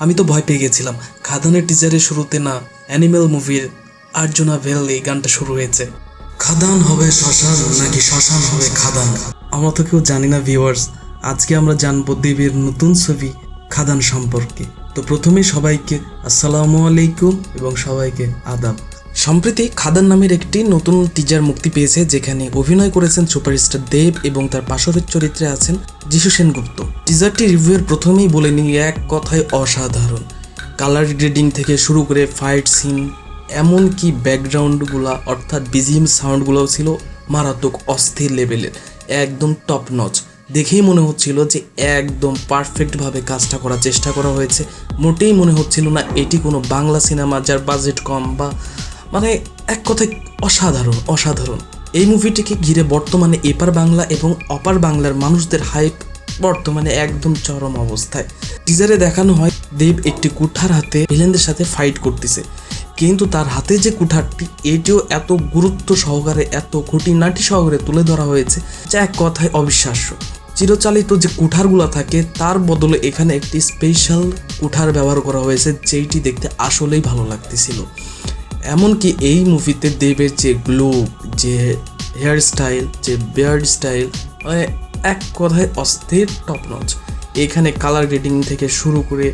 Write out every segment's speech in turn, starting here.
আমি তো ভয় পেয়ে গেছিলাম। খাদানের টিজারের শুরুতে না অ্যানিমেল মুভির আর্জুনা ভেল গানটা শুরু হয়েছে। খাদান হবে শ্মশান নাকি শ্মশান হবে খাদান, আমরা তো কেউ জানি না ভিউয়ার্স। আজকে আমরা জানবো দেবের নতুন ছবি খাদান সম্পর্কে। তো প্রথমেই সবাইকে আসসালামু আলাইকুম এবং সবাইকে আদাব। সম্প্রতি খাদান নামের একটি নতুন টিজার মুক্তি পেয়েছে, যেখানে অভিনয় করেছেন সুপারস্টার দেব এবং তার পাশরের চরিত্রে আছেন যিশু সেনগুপ্ত। টিজারটি রিভিউয়ের প্রথমেই বলে নিই, এক কথায় অসাধারণ। কালার গ্রেডিং থেকে শুরু করে ফাইট সিন, এমনকি ব্যাকগ্রাউন্ডগুলো অর্থাৎ বিজিএম সাউন্ডগুলোও ছিল মারাত্মক অস্থির লেভেলের, একদম টপ নচ। দেখেই মনে হচ্ছিল যে একদম পারফেক্টভাবে কাজটা করার চেষ্টা করা হয়েছে। মোটেই মনে হচ্ছিল না এটি কোনো বাংলা সিনেমা যার বাজেট কম, বা মানে এক কথায় অসাধারণ অসাধারণ। এই মুভিটিকে ঘিরে বর্তমানে এপার বাংলা এবং অপার বাংলার মানুষদের হাইপ বর্তমানে একদম চরম অবস্থায়। টিজারে দেখানো হয় দেব একটি কুঠার হাতে ভিলেনদের সাথে ফাইট করতেছে, কিন্তু তার হাতে যে কুঠারটি এটিও এত গুরুত্ব সহকারে, এত খুঁটিনাটি সহকারে তুলে ধরা হয়েছে যা এক কথায় অবিশ্বাস্য। চিরচালিত যে কুঠারগুলো থাকে তার বদলে এখানে একটি স্পেশাল কুঠার ব্যবহার করা হয়েছে, যেইটি দেখতে আসলেই ভালো লাগতেছিল। এমনকি এই মুভিতে দেবের যে গ্লো, যে হেয়ার স্টাইল, যে বিয়ার্ড স্টাইল, মানে এক কথায় অস্থির টপ নচ। এখানে কালার গ্রেডিং থেকে শুরু করে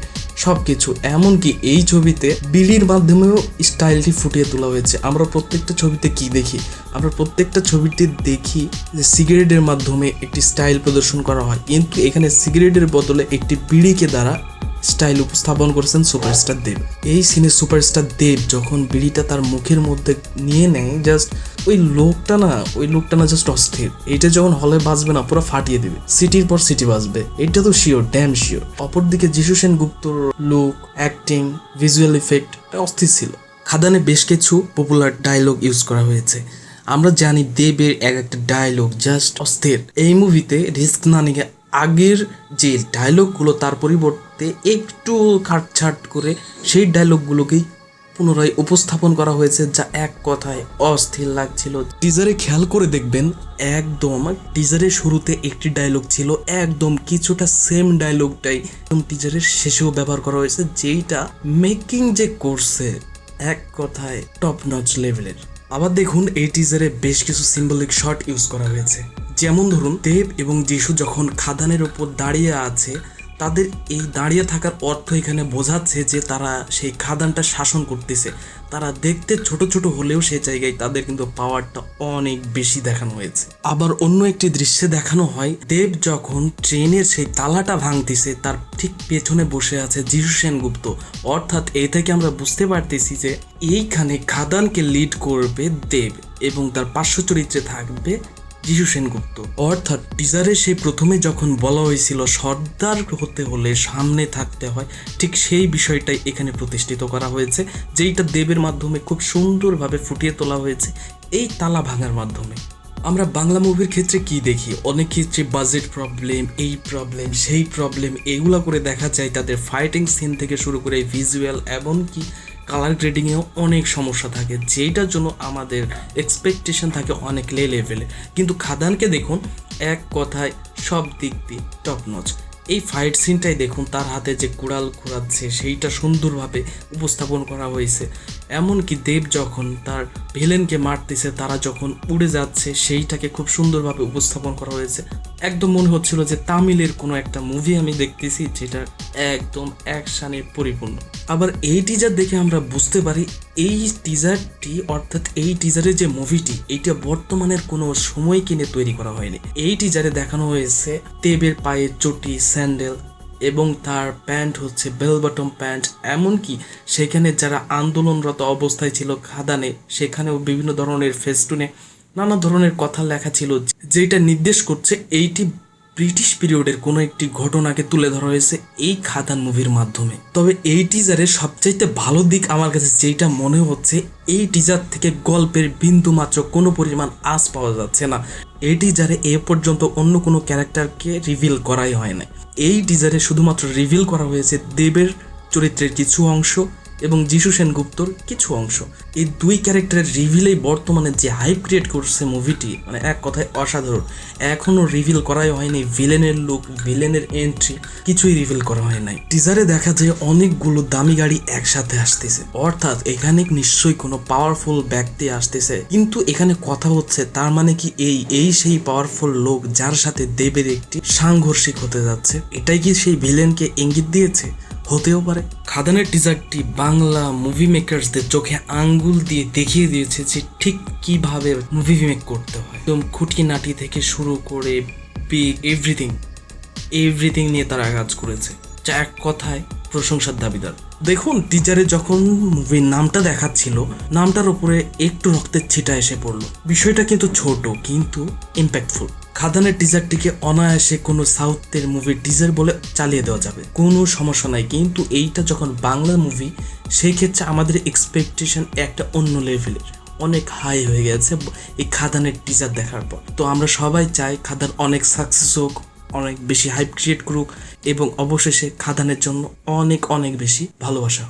সব কিছু, এমনকি এই ছবিতে বিড়ির মাধ্যমেও স্টাইলটি ফুটিয়ে তোলা হয়েছে। আমরা প্রত্যেকটা ছবিতে কি দেখি? আমরা প্রত্যেকটা ছবিতে দেখি যে সিগারেটের মাধ্যমে একটি স্টাইল প্রদর্শন করা হয়, কিন্তু এখানে সিগারেটের বদলে একটি বিড়িকে দ্বারা স্টাইল উপস্থাপন করেছেন সুপারস্টার দেব। এই সিনে সুপারস্টার দেব যখন বিড়িটা তার মুখের মধ্যে নিয়ে নেয়, জাস্ট ওই লোকটা না জাস্ট অস্থির। এটা যখন হলে বাজবে না, পুরো ফাটিয়ে দেবে, সিটির পর সিটি বাজবে, এটা তো শিওর, ড্যাম শিওর। অপরদিকে যিশু সেনগুপ্তর লুক, অ্যাক্টিং, ভিজুয়াল ইফেক্ট অস্থির ছিল। খাদানে বেশ কিছু পপুলার ডায়লগ ইউজ করা হয়েছে। আমরা জানি দেবের এক একটা ডায়লগ জাস্ট অস্থির। এই মুভিতে রিস্ক না নিয়ে আগের যে ডায়লগগুলো তার পরিবর্তে একটু কাটছাট করে সেই ডায়লগগুলোকেই পুনরায় উপস্থাপন করা হয়েছে, যা এক কথায় অস্থির লাগছিল। টিজারে খেয়াল করে দেখবেন, একদম টিজারের শুরুতে একটি ডায়লগ ছিল, একদম কিছুটা সেম ডায়লগটাই টিজারের শেষেও ব্যবহার করা হয়েছে, যেইটা মেকিং যে করছে এক কথায় টপ নচ লেভেলের। আবার দেখুন, এই টিজারে বেশ কিছু সিম্বলিক শট ইউজ করা হয়েছে। যেমন ধরুন, দেব এবং যিশু যখন খাদানের ওপর দাঁড়িয়ে আছে, তাদের এই দাঁড়িয়ে থাকার অর্থ এখানে বোঝাচ্ছে যে তারা সেই খাদানটা শাসন করতেছে। তারা দেখতে ছোট ছোট হলেও সেই জায়গায় তাদের কিন্তু পাওয়ারটা অনেক বেশি দেখানো হয়েছে। আবার অন্য একটি দৃশ্যে দেখানো হয়, দেব যখন ট্রেনের সেই তালাটা ভাঙতেছে, তার ঠিক পেছনে বসে আছে যিশু সেনগুপ্ত। অর্থাৎ এই থেকে আমরা বুঝতে পারতেছি যে এইখানে খাদানকে লিড করবে দেব এবং তার পার্শ্ব চরিত্রে থাকবে যিশু সেনগুপ্ত। অর্থাৎ টিজারে সেই প্রথমে যখন বলা হয়েছিল সর্দার হতে হলে সামনে থাকতে হয়, ঠিক সেই বিষয়টাই এখানে প্রতিষ্ঠিত করা হয়েছে, যেইটা দেবের মাধ্যমে খুব সুন্দরভাবে ফুটিয়ে তোলা হয়েছে এই তালা ভাঙার মাধ্যমে। আমরা বাংলা মুভির ক্ষেত্রে কি দেখি? অনেক ক্ষেত্রে বাজেট প্রবলেম, এই প্রবলেম, সেই প্রবলেম, এগুলো করে দেখা যায় তাদের ফাইটিং সিন থেকে শুরু করে ভিজুয়াল এমনকি কালার গ্রেডিংয়েও অনেক সমস্যা থাকে, যেটার জন্য আমাদের এক্সপেকটেশন থাকে অনেক লেভেলে। কিন্তু খাদানকে দেখুন, এক কথায় সব দিক দিয়ে টপ নচ। এই ফাইট সিনটাই দেখুন, তার হাতে যে কুড়াল ঘোরাচ্ছে সেইটা সুন্দরভাবে উপস্থাপন করা হয়েছে। এমনকি দেব যখন তার ভিলেনকে মারতেছে, তারা যখন উড়ে যাচ্ছে, সেইটাকে খুব সুন্দরভাবে উপস্থাপন করা হয়েছে। একদম মনে হচ্ছিল যে তামিলের কোনো একটা মুভি আমি দেখতেছি, যেটা একদম অ্যাকশনে পরিপূর্ণ। আবার এই টিজার দেখে আমরা বুঝতে পারি এই টিজারটি, অর্থাৎ এই টিজারের যে মুভিটি, এইটা বর্তমানের কোনো সময় কিনে তৈরি করা হয়নি। এই টিজারে দেখানো হয়েছে দেবের পায়ে চটি, স্যান্ডেল এবং তার প্যান্ট হচ্ছে বেল বটম প্যান্ট। এমনকি সেখানে যারা আন্দোলনরত অবস্থায় ছিল খাদানে, সেখানেও বিভিন্ন ধরনের ফেস্টুনে নানা ধরনের কথা লেখা ছিল, যেটা নির্দেশ করছে এইটি ব্রিটিশ পিরিয়ডের কোনো একটি ঘটনাকে তুলে ধরা হয়েছে এই খাদান মুভির মাধ্যমে। তবে এই টিজারের সবচাইতে ভালো দিক আমার কাছে যেটা মনে হচ্ছে, এই টিজার থেকে গল্পের বিন্দু মাত্র কোনো পরিমাণ আঁচ পাওয়া যাচ্ছে না। এই টিজারে এ পর্যন্ত অন্য কোনো ক্যারেক্টারকে রিভিল করাই হয় না। এই টিজারে শুধুমাত্র রিভিল করা হয়েছে দেবের চরিত্রের কিছু অংশ এবং যিশু সেনগুপ্তর কিছু অংশ। এই দুই ক্যারেক্টারের রিভিলেই বর্তমানে যে হাইপ ক্রিয়েট করছে মুভিটি, মানে এক কথায় অসাধারণ। এখনো রিভিল করাই হয়নি ভিলেনের লুক, ভিলেনের এন্ট্রি, কিছুই রিভিল করা হয় নাই। টিজারে দেখা যায় অনেকগুলো দামি গাড়ি একসাথে আসতেছে, অর্থাৎ এখানে নিশ্চয়ই কোনো পাওয়ারফুল ব্যক্তি আসতেছে। কিন্তু এখানে কথা হচ্ছে তার মানে কি এই সেই পাওয়ারফুল লোক যার সাথে দেবের একটি সাংঘর্ষিক হতে যাচ্ছে? এটাই কি সেই ভিলেনকে ইঙ্গিত দিয়েছে? হতেও পারে। খাদানের টিজারটি বাংলা মুভি মেকার্সদের চোখে আঙ্গুল দিয়ে দেখিয়ে দিয়েছে যে ঠিক কিভাবে মুভি মেক করতে হয়। একদম খুঁটিনাটি থেকে শুরু করে বিগ এভরিথিং নিয়ে তারা কাজ করেছে, যা এক কথায় প্রশংসার দাবিদার। দেখুন, টিজারে যখন মুভির নামটা দেখাচ্ছিল, নামটার উপরে একটু রক্তের ছিটা এসে পড়লো। বিষয়টা কিন্তু ছোট কিন্তু ইম্প্যাক্টফুল। খাদানের টিজারটিকে অনায়াসে কোনো সাউথের মুভির টিজার বলে চালিয়ে দেওয়া যাবে, কোনো সমস্যা নাই। কিন্তু এইটা যখন বাংলা মুভি, সেই ক্ষেত্রে আমাদের এক্সপেকটেশন একটা অন্য লেভেলের, অনেক হাই হয়ে গেছে এই খাদানের টিজার দেখার পর। তো আমরা সবাই চাই খাদান অনেক সাকসেস হোক, অনেক বেশি হাইপ ক্রিয়েট করুক এবং অবশেষে খাদানের জন্য অনেক অনেক বেশি ভালোবাসা।